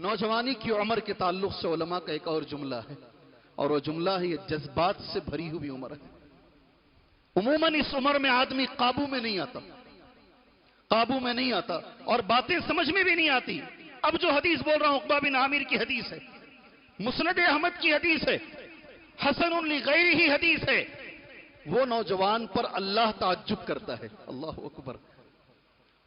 نوجوانی کی عمر کے تعلق سے علماء کا ایک اور جملہ ہے، اور وہ جملہ ہے یہ جذبات سے بھری ہوئی عمر ہے۔ عموماً اس عمر میں آدمی قابو میں نہیں آتا اور باتیں سمجھ میں بھی نہیں آتی۔ اب جو حدیث بول رہا ہوں عقبہ بن عامر کی حدیث ہے، مسند احمد کی حدیث ہے، حسن لغیرہ حدیث ہے، وہ نوجوان پر اللہ تعجب کرتا ہے۔ اللہ اکبر،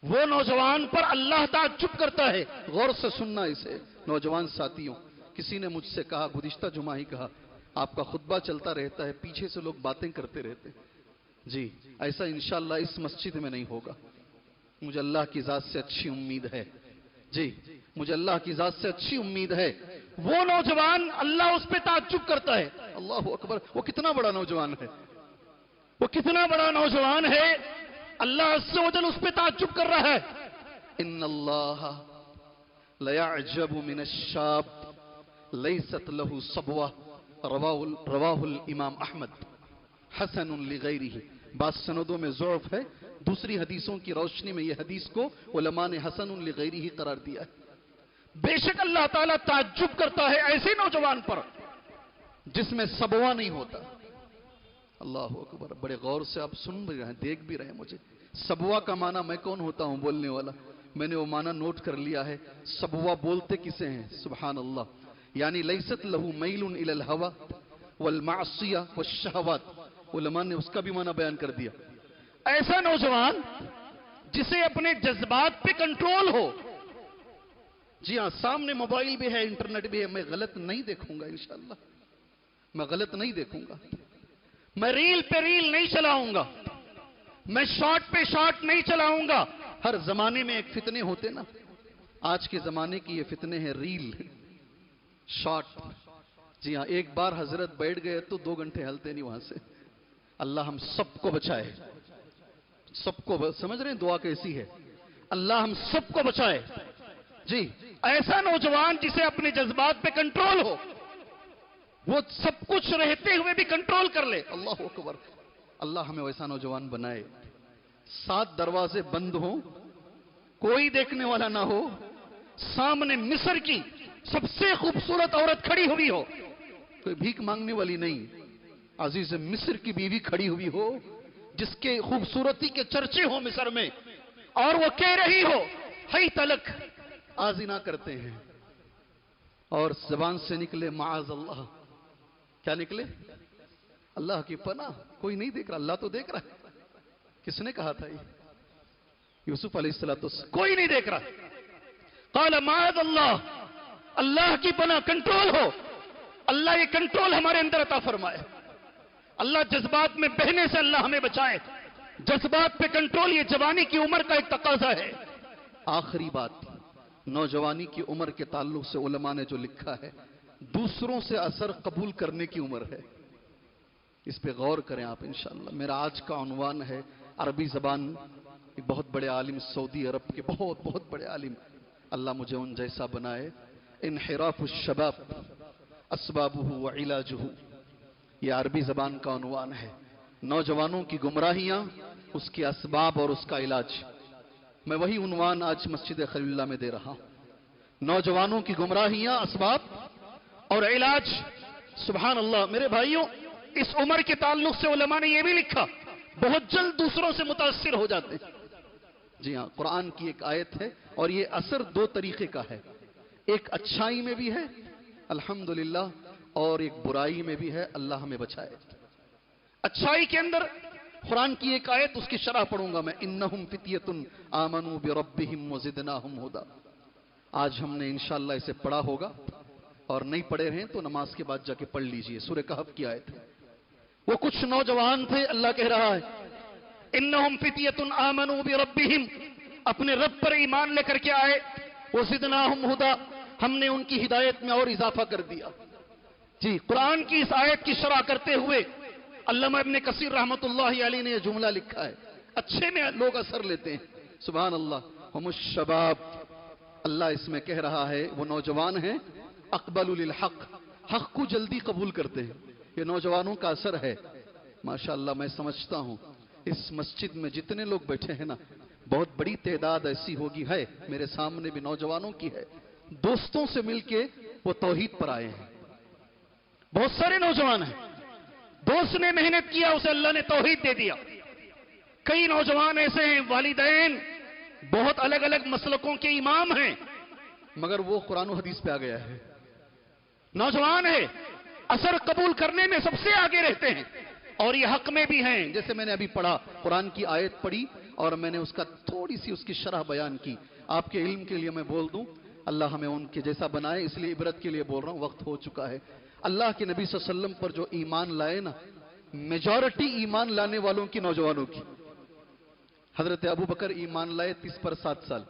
وہ نوجوان پر اللہ تعجب کرتا ہے۔ غور سے سننا اسے نوجوان ساتھیوں، کسی نے مجھ سے کہا، گزشتہ جمعہ ہی کہا، آپ کا خطبہ چلتا رہتا ہے، پیچھے سے لوگ باتیں کرتے رہتے ہیں۔ جی ایسا انشاءاللہ اس مسجد میں نہیں ہوگا، مجھے اللہ کی ذات سے اچھی امید ہے۔ جی مجھے اللہ کی ذات سے اچھی امید ہے، وہ نوجوان اللہ اس پہ تعجب کرتا ہے۔ اللہ اکبر، وہ کتنا بڑا نوجوان ہے، وہ کتنا بڑا نوجوان ہے، اللہ عز و جل اس پہ تعجب کر رہا ہے۔ ان اللہ لیعجب من الشاب لیست له صبوہ، رواہ الامام احمد، حسن لغیرہ۔ بعض سندوں میں ضعف ہے، دوسری حدیثوں کی روشنی میں یہ حدیث کو علماء نے حسن لغیرہ قرار دیا ہے۔ بے شک اللہ تعالیٰ تعجب کرتا ہے ایسے نوجوان پر جس میں صبوہ نہیں ہوتا۔ اللہ اکبر، بڑے غور سے آپ سن بھی رہے ہیں، دیکھ بھی رہے ہیں مجھے۔ صبوہ کا معنی میں کون ہوتا ہوں بولنے والا، میں نے وہ معنی نوٹ کر لیا ہے۔ صبوہ بولتے کسے ہیں؟ سبحان اللہ، یعنی لیست لہو میل الی الہوى والمعصیہ والشہوات، علماء نے اس کا بھی معنی بیان کر دیا۔ ایسا نوجوان جسے اپنے جذبات پہ کنٹرول ہو۔ جی ہاں، سامنے موبائل بھی ہے، انٹرنیٹ بھی ہے، میں غلط نہیں دیکھوں گا انشاءاللہ، میں غلط نہیں دیکھوں گا، میں ریل پہ ریل نہیں چلاؤں گا، میں شارٹ پہ شارٹ نہیں چلاؤں گا۔ ہر زمانے میں ایک فتنے ہوتے نا، آج کے زمانے کی یہ فتنے ہیں ریل، شارٹ۔ جی ہاں، ایک بار حضرت بیٹھ گئے تو 2 گھنٹے ہلتے نہیں وہاں سے۔ اللہ ہم سب کو بچائے، سب کو سمجھ رہے ہیں دعا کیسی ہے؟ اللہ ہم سب کو بچائے۔ جی ایسا نوجوان جسے اپنے جذبات پہ کنٹرول ہو، وہ سب کچھ رہتے ہوئے بھی کنٹرول کر لے۔ اللہ اکبر، اللہ ہمیں ویسا نوجوان بنائے۔ 7 دروازے بند ہوں، کوئی دیکھنے والا نہ ہو، سامنے مصر کی سب سے خوبصورت عورت کھڑی ہوئی ہو، کوئی بھیک مانگنے والی نہیں، عزیز مصر کی بیوی کھڑی ہوئی ہو جس کے خوبصورتی کے چرچے ہوں مصر میں، اور وہ کہہ رہی ہو ہی تلک، آزنا کرتے ہیں، اور زبان سے نکلے معاذ اللہ، کیا نکلے؟ اللہ کی پناہ، کوئی نہیں دیکھ رہا، اللہ تو دیکھ رہا ہے۔ کس نے کہا تھا یہ؟ یوسف علیہ السلام، کوئی نہیں دیکھ رہا، قال معاذ اللہ، اللہ کی پناہ، کنٹرول ہو۔ اللہ یہ کنٹرول ہمارے اندر عطا فرمائے، اللہ جذبات میں بہنے سے اللہ ہمیں بچائے۔ جذبات پہ کنٹرول یہ جوانی کی عمر کا ایک تقاضا ہے۔ آخری بات، نوجوانی کی عمر کے تعلق سے علماء نے جو لکھا ہے، دوسروں سے اثر قبول کرنے کی عمر ہے، اس پہ غور کریں آپ انشاءاللہ۔ میرا آج کا عنوان ہے عربی زبان، ایک بہت بڑے عالم، سعودی عرب کے بہت بڑے عالم، اللہ مجھے ان جیسا بنائے، انحراف الشباب اسبابہ وعلاجہ، یہ عربی زبان کا عنوان ہے۔ نوجوانوں کی گمراہیاں، اس کے اسباب اور اس کا علاج۔ میں وہی عنوان آج مسجد خلیل اللہ میں دے رہا ہوں، نوجوانوں کی گمراہیاں، اسباب اور علاج۔ سبحان اللہ میرے بھائیوں، اس عمر کے تعلق سے علماء نے یہ بھی لکھا، بہت جلد دوسروں سے متاثر ہو جاتے ہیں۔ جی ہاں، قرآن کی ایک آیت ہے، اور یہ اثر 2 طریقے کا ہے، ایک اچھائی میں بھی ہے الحمدللہ، اور ایک برائی میں بھی ہے، اللہ ہمیں بچائے۔ اچھائی کے اندر قرآن کی ایک آیت، اس کی شرح پڑھوں گا میں، انہم فتیۃ آمنوا بربہم وزدناہم ھدی۔ آج ہم نے انشاءاللہ اسے پڑھا ہوگا، اور نہیں پڑھے ہیں تو نماز کے بعد جا کے پڑھ لیجئے، سورہ کہف کی آیت ہے۔ وہ کچھ نوجوان تھے، اللہ کہہ رہا ہے انہم فتیۃ آمنوا بربہم، اپنے رب پر ایمان لے کر کے آئے، وزدناہم ھدی، ہم نے ان کی ہدایت میں اور اضافہ کر دیا۔ جی قرآن کی اس آیت کی شرح کرتے ہوئے علامہ ابن کثیر رحمۃ اللہ علیہ نے یہ جملہ لکھا ہے، اچھے میں لوگ اثر لیتے ہیں۔ سبحان اللہ، ہم الشباب، اللہ اس میں کہہ رہا ہے وہ نوجوان ہیں، اقبل للحق، حق کو جلدی قبول کرتے ہیں، یہ نوجوانوں کا اثر ہے۔ ماشاءاللہ میں سمجھتا ہوں اس مسجد میں جتنے لوگ بیٹھے ہیں نا، بہت بڑی تعداد ایسی ہوگی ہے، میرے سامنے بھی نوجوانوں کی ہے، دوستوں سے مل کے وہ توحید پر آئے ہیں. بہت سارے نوجوان ہیں, دوست نے محنت کیا, اسے اللہ نے توحید دے دیا. کئی نوجوان ایسے ہیں, والدین بہت الگ الگ مسلکوں کے امام ہیں, مگر وہ قرآن و حدیث پہ آ گیا ہے. نوجوان ہے, اثر قبول کرنے میں سب سے آگے رہتے ہیں, اور یہ حق میں بھی ہیں. جیسے میں نے ابھی پڑھا, قرآن کی آیت پڑھی اور میں نے اس کا تھوڑی سی اس کی شرح بیان کی. آپ کے علم کے لیے میں بول دوں, اللہ ہمیں ان کے جیسا بنائے, اس لیے عبرت کے لیے بول رہا ہوں, وقت ہو چکا ہے. اللہ کے نبی صلی اللہ علیہ وسلم پر جو ایمان لائے نا, میجورٹی ایمان لانے والوں کی نوجوانوں کی. حضرت ابو بکر ایمان لائے 30 پر 7 سال,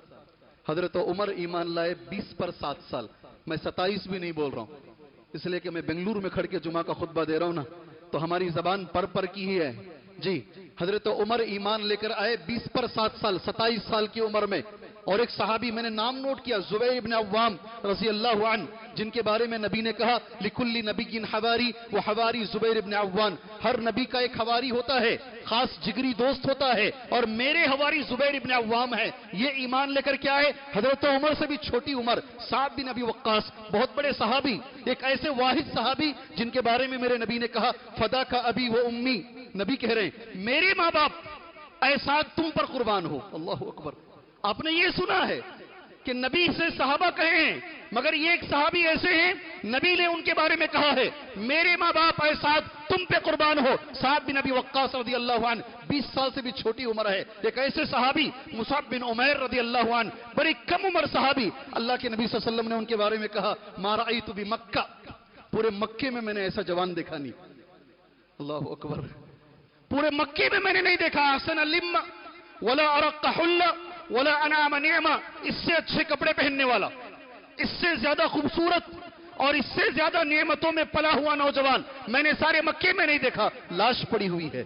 حضرت عمر ایمان لائے 20 پر 7 سال. میں 27 بھی نہیں بول رہا ہوں, اس لیے کہ میں بنگلور میں کھڑ کے جمعہ کا خطبہ دے رہا ہوں نا, تو ہماری زبان پر کی ہی ہے. جی, حضرت عمر ایمان لے کر آئے 20 پر 7 سال, 27 سال کی عمر میں. اور ایک صحابی میں نے نام نوٹ کیا, زبیر ابن عوام رضی اللہ عنہ, جن کے بارے میں نبی نے کہا لِكُلِّ نَبِيٍّ حَوَارِي وَحَوَارِي زبیر ابن عوام. ہر نبی کا ایک حواری ہوتا ہے, خاص جگری دوست ہوتا ہے, اور میرے حواری زبیر ابن عوام ہے. یہ ایمان لے کر کیا ہے, حضرت عمر سے بھی چھوٹی عمر, سعد بن ابی وقاص, بہت بڑے صحابی, ایک ایسے واحد صحابی جن کے بارے میں میرے نبی نے کہا فدا کا ابی و امی. نبی کہہ رہے ہیں میرے ماں باپ اے سعد تم پر قربان ہو. اللہ اکبر. آپ نے یہ سنا ہے کہ نبی سے صحابہ کہے ہیں, مگر یہ ایک صحابی ایسے ہیں نبی نے ان کے بارے میں کہا ہے میرے ماں باپ اے سعد تم پہ قربان ہو. سعد بن ابی وقاص رضی اللہ عنہ 20 سال سے بھی چھوٹی عمر ہے. ایک ایسے صحابی مصعب بن عمیر رضی اللہ عنہ, بڑی کم عمر صحابی, اللہ کے نبی صلی اللہ علیہ وسلم نے ان کے بارے میں کہا ما رأیت بمکہ, پورے مکے میں نے ایسا جوان دیکھا نہیں. اللہ اکبر. پورے مکے میں نے نہیں دیکھا احسن لم ولا ارق حل ولا انعم نعمہ, اس سے اچھے کپڑے پہننے والا, اس سے زیادہ خوبصورت اور اس سے زیادہ نعمتوں میں پلا ہوا نوجوان میں نے سارے مکے میں نہیں دیکھا. لاش پڑی ہوئی ہے.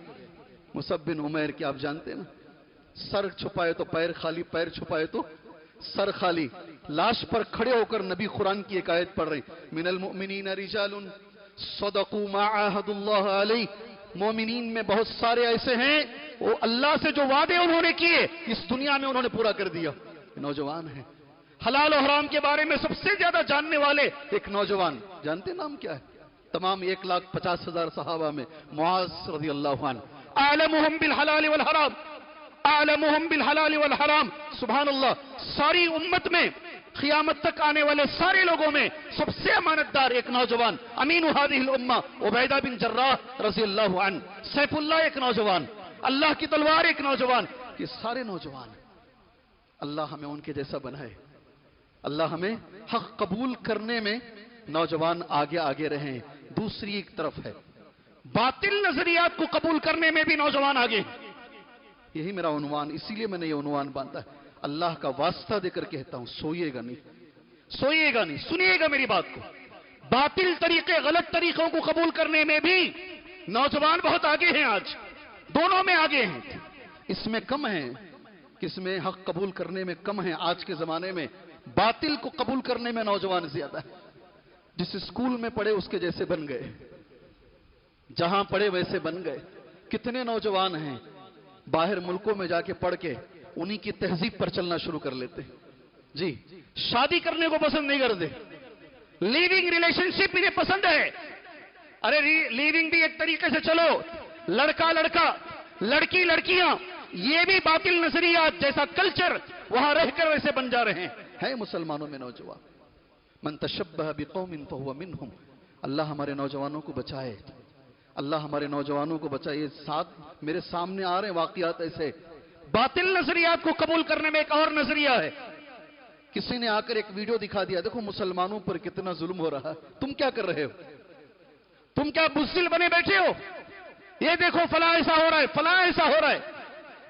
مصعب بن عمیر کی آپ جانتے ہیں نا, سر چھپائے تو پیر خالی, پیر چھپائے تو سر خالی. لاش پر کھڑے ہو کر نبی قرآن کی ایک آیت پڑھ رہے ہیں من المؤمنین رجال صدقوا ما عاهدوا اللہ علیہ. مومنین میں بہت سارے ایسے ہیں وہ اللہ سے جو وعدے انہوں نے کیے اس دنیا میں انہوں نے پورا کر دیا. نوجوان ہیں. حلال و حرام کے بارے میں سب سے زیادہ جاننے والے ایک نوجوان, جانتے نام کیا ہے؟ تمام 1,50,000 صحابہ میں معاذ رضی اللہ عنہ, اعلمہم بالحلال والحرام, اعلمہم بالحلال والحرام. سبحان اللہ. ساری امت میں قیامت تک آنے والے سارے لوگوں میں سب سے امانتدار ایک نوجوان, امین هذه الامہ عبیدہ بن جراح رضی اللہ عنہ, سیف اللہ ایک نوجوان, اللہ کی تلوار ایک نوجوان. یہ سارے نوجوان, اللہ ہمیں ان کے جیسا بنائے. اللہ ہمیں حق قبول کرنے میں نوجوان آگے آگے رہیں. دوسری ایک طرف ہے باطل نظریات کو قبول کرنے میں بھی نوجوان آگے. یہی میرا عنوان, اسی لیے میں نے یہ عنوان باندھا ہے. اللہ کا واسطہ دے کر کہتا ہوں, سوئیے گا نہیں, سوئیے گا نہیں, سنیے گا میری بات کو. باطل طریقے, غلط طریقوں کو قبول کرنے میں بھی نوجوان بہت آگے ہیں. آج دونوں میں آگے ہیں. اس میں کم ہیں, کس میں حق قبول کرنے میں کم ہیں. آج کے زمانے میں باطل کو قبول کرنے میں نوجوان زیادہ ہے. جس اسکول میں پڑھے اس کے جیسے بن گئے, جہاں پڑھے ویسے بن گئے. کتنے نوجوان ہیں باہر ملکوں میں جا کے پڑھ کے انہی کی تہذیب پر چلنا شروع کر لیتے. جی, شادی کرنے کو پسند نہیں کرتے, لیونگ ریلیشن شپ انہیں پسند ہے. ارے لیونگ بھی ایک طریقے سے چلو, لڑکا لڑکا, لڑکی لڑکیاں, یہ بھی باطل نظریات جیسا کلچر وہاں رہ کر ویسے بن جا رہے ہیں. مسلمانوں میں نوجوان, من تشبہ بقوم فہو منہم. اللہ ہمارے نوجوانوں کو بچائے, اللہ ہمارے نوجوانوں کو بچائے. یہ ساتھ میرے سامنے آ رہے ہیں واقعات ایسے. باطل نظریات کو قبول کرنے میں ایک اور نظریہ ہے. کسی نے آ کر ایک ویڈیو دکھا دیا, دیکھو مسلمانوں پر کتنا ظلم ہو رہا ہے, تم کیا کر رہے ہو, تم کیا بزدل بنے بیٹھے ہو, یہ دیکھو فلاں ایسا ہو رہا ہے, فلاں ایسا ہو رہا ہے.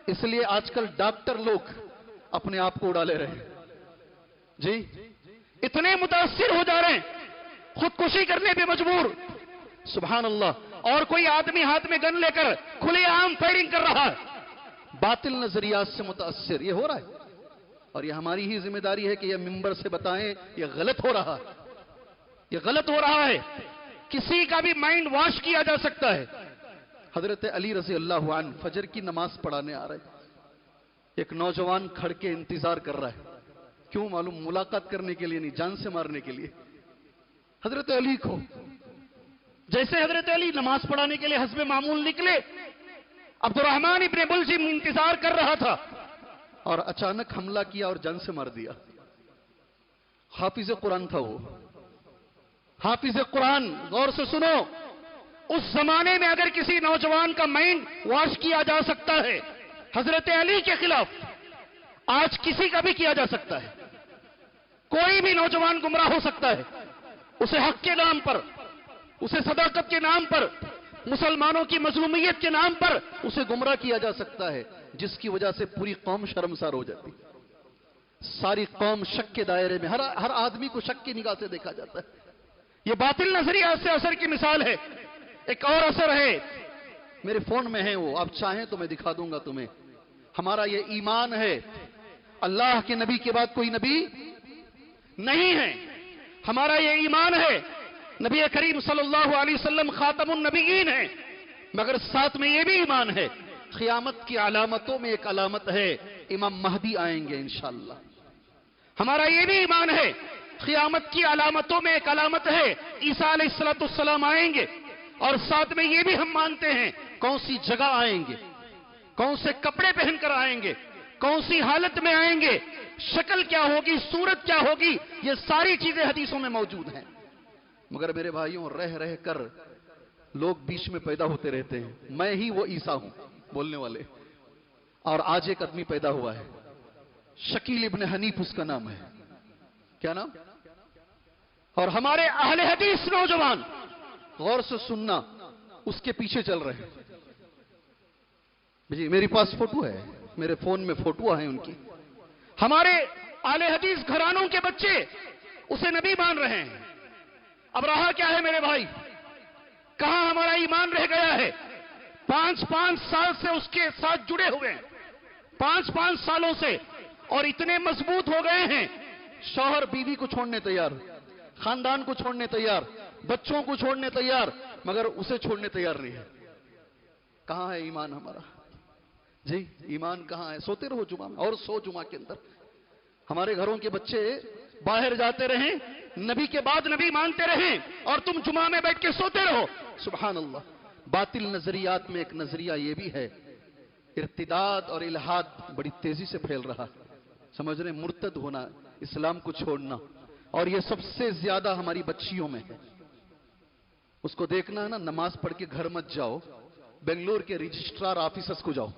اس لیے آج کل ڈاکٹر لوگ اپنے آپ کو اڑا لے رہے ہیں. جی, اتنے متاثر ہو جا رہے ہیں, خودکشی کرنے پہ مجبور. سبحان اللہ. اور کوئی آدمی ہاتھ میں گن لے کر کھلے عام فائرنگ کر رہا ہے, باطل نظریات سے متاثر. یہ ہو رہا ہے, اور یہ ہماری ہی ذمہ داری ہے کہ یہ ممبر سے بتائیں یہ غلط ہو رہا ہے, یہ غلط ہو رہا ہے. کسی کا بھی مائنڈ واش کیا جا سکتا ہے. حضرت علی رضی اللہ عنہ فجر کی نماز پڑھانے آ رہے, ایک نوجوان کھڑ کے انتظار کر رہا ہے کیوں معلوم؟ ملاقات کرنے کے لیے نہیں، جان سے مارنے کے لیے. حضرت علی کو جیسے حضرت علی نماز پڑھانے کے لیے حسب معمول نکلے، عبد الرحمن ابن ملجم انتظار کر رہا تھا اور اچانک حملہ کیا اور جان سے مار دیا. حافظ قرآن تھا وہ، حافظ قرآن. غور سے سنو، اس زمانے میں اگر کسی نوجوان کا مائنڈ واش کیا جا سکتا ہے حضرت علی کے خلاف، آج کسی کا بھی کیا جا سکتا ہے. کوئی بھی نوجوان گمراہ ہو سکتا ہے، اسے حق کے نام پر، اسے صداقت کے نام پر، مسلمانوں کی مظلومیت کے نام پر اسے گمراہ کیا جا سکتا ہے، جس کی وجہ سے پوری قوم شرمسار ہو جاتی. ساری قوم شک کے دائرے میں، ہر آدمی کو شک کی نگاہ سے دیکھا جاتا ہے. یہ باطل نظریات سے اثر کی مثال ہے. ایک اور اثر ہے، میرے فون میں ہے وہ، آپ چاہیں تو میں دکھا دوں گا تمہیں. ہمارا یہ ایمان ہے، اللہ کے نبی کے بعد کوئی نبی نہیں ہے. ہمارا یہ ایمان ہے، نبی کریم صلی اللہ علیہ وسلم خاتم النبیین ہیں، مگر ساتھ میں یہ بھی ایمان ہے، قیامت کی علامتوں میں ایک علامت ہے، امام مہدی آئیں گے انشاءاللہ. ہمارا یہ بھی ایمان ہے، قیامت کی علامتوں میں ایک علامت ہے، عیسیٰ علیہ السلام آئیں گے. اور ساتھ میں یہ بھی ہم مانتے ہیں، کون سی جگہ آئیں گے، کون سے کپڑے پہن کر آئیں گے، کون سی حالت میں آئیں گے، شکل کیا ہوگی، صورت کیا ہوگی، یہ ساری چیزیں حدیثوں میں موجود ہیں. مگر میرے بھائیوں، رہ کر لوگ بیچ میں پیدا ہوتے رہتے ہیں. میں ہی وہ عیسیٰ ہوں بولنے والے. اور آج ایک آدمی پیدا ہوا ہے، شکیل ابن حنیف اس کا نام ہے. کیا نام؟ اور ہمارے اہل حدیث نوجوان غور سے سننا، اس کے پیچھے چل رہے ہیں. جی میرے پاس فوٹو ہے، میرے فون میں فوٹو ہیں ان کی. ہمارے اہل حدیث گھرانوں کے بچے اسے نبی مان رہے ہیں. اب رہا کیا ہے میرے بھائی؟ کہاں ہمارا ایمان رہ گیا ہے؟ 5 سال سے اس کے ساتھ جڑے ہوئے ہیں، 5 سالوں سے، اور اتنے مضبوط ہو گئے ہیں، شوہر بیوی کو چھوڑنے تیار، خاندان کو چھوڑنے تیار، بچوں کو چھوڑنے تیار، مگر اسے چھوڑنے تیار نہیں ہے. کہاں ہے ایمان ہمارا؟ جی ایمان کہاں ہے؟ سوتے رہو جمعہ میں، اور سو جمعہ کے اندر. ہمارے گھروں کے بچے باہر جاتے رہیں، نبی کے بعد نبی مانتے رہیں، اور تم جمعہ میں بیٹھ کے سوتے رہو. سبحان اللہ. باطل نظریات میں ایک نظریہ یہ بھی ہے، ارتداد اور الہاد بڑی تیزی سے پھیل رہا. سمجھ رہے؟ مرتد ہونا، اسلام کو چھوڑنا، اور یہ سب سے زیادہ ہماری بچیوں میں ہے. اس کو دیکھنا ہے نا، نماز پڑھ کے گھر مت جاؤ، بنگلور کے رجسٹرار آفیسز کو جاؤ،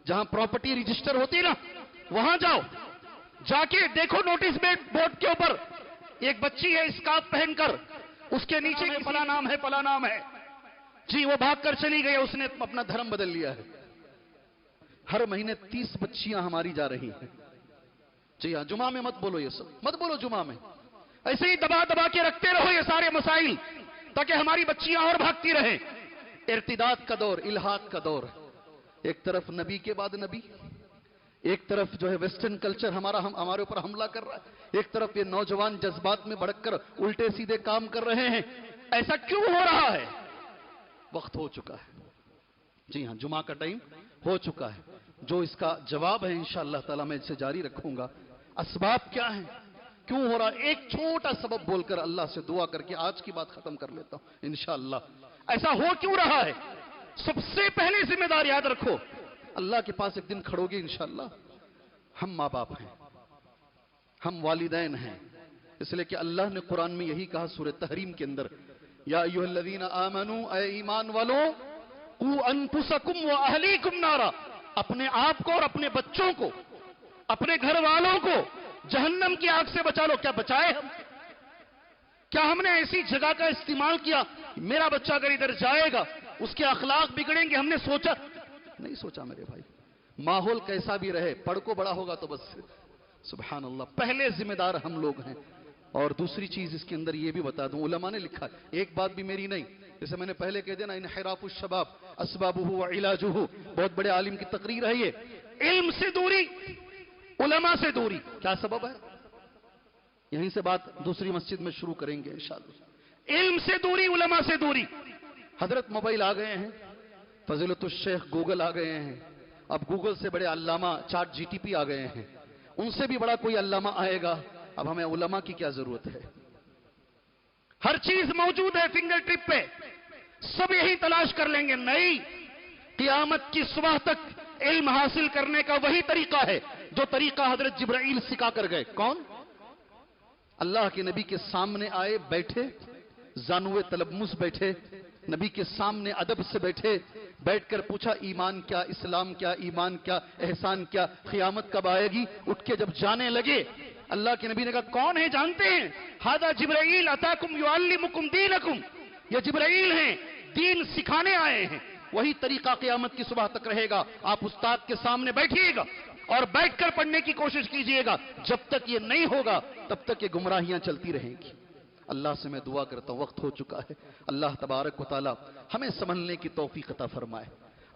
جہاں پراپرٹی رجسٹر ہوتی ہے نا، وہاں جاؤ، جا کے دیکھو نوٹس بورڈ کے اوپر ایک بچی ہے اسکارف پہن کر، اس کے نیچے فلاں نام ہے، فلاں نام ہے. جی وہ بھاگ کر چلی گئی، اس نے اپنا دھرم بدل لیا ہے. ہر مہینے 30 بچیاں ہماری جا رہی ہیں. جی ہاں، جمعہ میں مت بولو یہ سب، مت بولو جمعہ میں. ایسے ہی دبا کے رکھتے رہو یہ سارے مسائل، تاکہ ہماری بچیاں اور بھاگتی رہیں. ارتداد کا دور، الہاد کا دور. ایک طرف نبی کے بعد نبی، ایک طرف جو ہے ویسٹرن کلچر ہمارے اوپر حملہ کر رہا ہے، ایک طرف یہ نوجوان جذبات میں بھڑک کر الٹے سیدھے کام کر رہے ہیں. ایسا کیوں ہو رہا ہے؟ وقت ہو چکا ہے. جی ہاں، جمعہ کا ٹائم ہو چکا ہے. جو اس کا جواب ہے انشاءاللہ تعالی میں اسے جاری رکھوں گا. اسباب کیا ہیں، کیوں ہو رہا؟ ایک چھوٹا سبب بول کر اللہ سے دعا کر کے آج کی بات ختم کر لیتا ہوں انشاءاللہ. ایسا ہو کیوں رہا ہے؟ سب سے پہلے ذمہ دار یاد رکھو، اللہ کے پاس ایک دن کھڑو گے انشاءاللہ. ہم ماں باپ ہیں، ہم والدین ہیں، اس لیے کہ اللہ نے قرآن میں یہی کہا سورہ تحریم کے اندر، یا ایھا الذین آمنوا، اے ایمان والو، قوا انفسکم واہلیکم نارا، اپنے آپ کو اور اپنے بچوں کو، اپنے گھر والوں کو جہنم کی آگ سے بچا لو. کیا بچائے ہم؟ کیا ہم نے ایسی جگہ کا استعمال کیا، میرا بچہ اگر ادھر جائے گا اس کے اخلاق بگڑیں گے، ہم نے سوچا؟ نہیں سوچا میرے بھائی. ماحول کیسا بھی رہے، پڑھ کو بڑا ہوگا تو بس. سبحان اللہ. پہلے ذمہ دار ہم لوگ ہیں. اور دوسری چیز اس کے اندر یہ بھی بتا دوں، علماء نے لکھا، ایک بات بھی میری نہیں، جیسے میں نے پہلے کہہ دیا نا، انحراف الشباب اسبابہ وعلاجہ، بہت بڑے عالم کی تقریر ہے یہ. علم سے دوری، علماء سے دوری، کیا سبب ہے؟ یہیں سے بات دوسری مسجد میں شروع کریں گے انشاءاللہ. علم سے دوری، علماء سے دوری. حضرت موبائل آ گئے ہیں، فضیلت الشیخ گوگل آ گئے ہیں، اب گوگل سے بڑے علامہ چاٹ جی ٹی پی آ گئے ہیں. ان سے بھی بڑا کوئی علامہ آئے گا. اب ہمیں علماء کی کیا ضرورت ہے؟ ہر چیز موجود ہے فنگر ٹپ پہ، سب یہی تلاش کر لیں گے. نہیں، قیامت کی صبح تک علم حاصل کرنے کا وہی طریقہ ہے جو طریقہ حضرت جبرائیل سکھا کر گئے. کون؟ اللہ کے نبی کے سامنے آئے، بیٹھے، زانوے تلمس بیٹھے، نبی کے سامنے ادب سے بیٹھے، بیٹھ کر پوچھا ایمان کیا، اسلام کیا، ایمان کیا، احسان کیا، قیامت کب آئے گی. اٹھ کے جب جانے لگے، اللہ کے نبی نے کہا کون ہے جانتے ہیں؟ ھذا جبرائیل اتاکم یعلمکم دینکم، یہ جبرائیل ہیں، دین سکھانے آئے ہیں. وہی طریقہ قیامت کی صبح تک رہے گا. آپ استاد کے سامنے بیٹھیے گا اور بیٹھ کر پڑھنے کی کوشش کیجئے گا. جب تک یہ نہیں ہوگا تب تک یہ گمراہیاں چلتی رہیں گی. اللہ سے میں دعا کرتا ہوں، وقت ہو چکا ہے، اللہ تبارک و تعالی ہمیں سنبھلنے کی توفیق عطا فرمائے.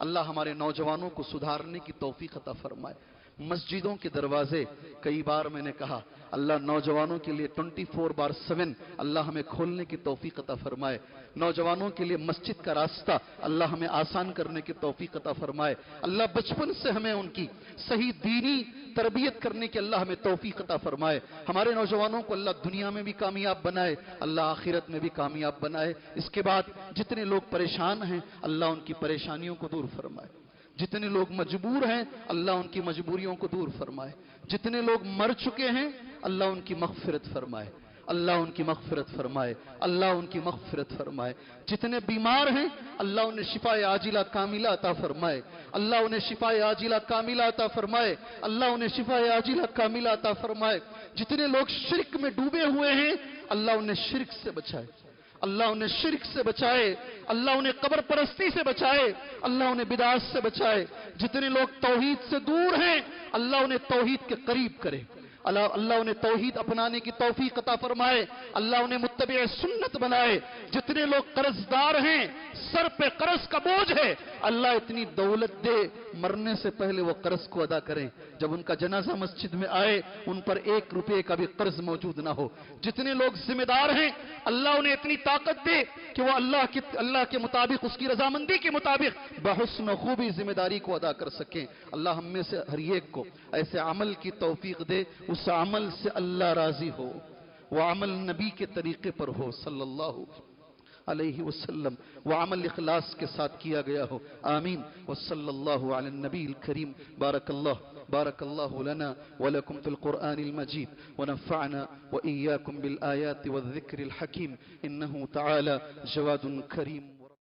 اللہ ہمارے نوجوانوں کو سدھارنے کی توفیق عطا فرمائے. مسجدوں کے دروازے، کئی بار میں نے کہا، اللہ نوجوانوں کے لیے 24/7 اللہ ہمیں کھولنے کی توفیق عطا فرمائے. نوجوانوں کے لیے مسجد کا راستہ اللہ ہمیں آسان کرنے کی توفیق عطا فرمائے. اللہ بچپن سے ہمیں ان کی صحیح دینی تربیت کرنے کی اللہ ہمیں توفیق عطا فرمائے. ہمارے نوجوانوں کو اللہ دنیا میں بھی کامیاب بنائے، اللہ آخرت میں بھی کامیاب بنائے. اس کے بعد جتنے لوگ پریشان ہیں اللہ ان کی پریشانیوں کو دور فرمائے. جتنے لوگ مجبور ہیں اللہ ان کی مجبوریوں کو دور فرمائے. جتنے لوگ مر چکے ہیں اللہ ان کی مغفرت فرمائے، اللہ ان کی مغفرت فرمائے، اللہ ان کی مغفرت فرمائے. جتنے بیمار ہیں اللہ انہیں شفاء عاجلہ کاملہ عطا فرمائے، اللہ انہیں شفاء عاجلہ کاملہ عطا فرمائے، اللہ انہیں شفاء عاجلہ کاملہ عطا فرمائے. جتنے لوگ شرک میں ڈوبے ہوئے ہیں اللہ انہیں شرک سے بچائے، اللہ انہیں شرک سے بچائے، اللہ انہیں قبر پرستی سے بچائے، اللہ انہیں بدعات سے بچائے. جتنے لوگ توحید سے دور ہیں اللہ انہیں توحید کے قریب کرے، اللہ انہیں توحید اپنانے کی توفیق عطا فرمائے، اللہ انہیں متبع سنت بنائے. جتنے لوگ قرض دار ہیں، سر پہ قرض کا بوجھ ہے، اللہ اتنی دولت دے مرنے سے پہلے وہ قرض کو ادا کریں، جب ان کا جنازہ مسجد میں آئے ان پر 1 روپے کا بھی قرض موجود نہ ہو. جتنے لوگ ذمہ دار ہیں اللہ انہیں اتنی طاقت دے کہ وہ اللہ کے مطابق، اس کی رضامندی کے مطابق بحسن و خوبی ذمہ داری کو ادا کر سکیں. اللہ ہم میں سے ہر ایک کو ایسے عمل کی توفیق دے اس عمل سے اللہ راضی ہو، وہ عمل نبی کے طریقے پر ہو صلی اللہ علیہ وسلم، وہ عمل اخلاص کے ساتھ کیا گیا ہو. آمین. وصلی اللہ علی النبی الکریم. بارک اللہ لنا ولکم فی القرآن المجید ونفعنا وإیاکم بالآیات والذکر الحکیم انہ تعالی جواد کریم.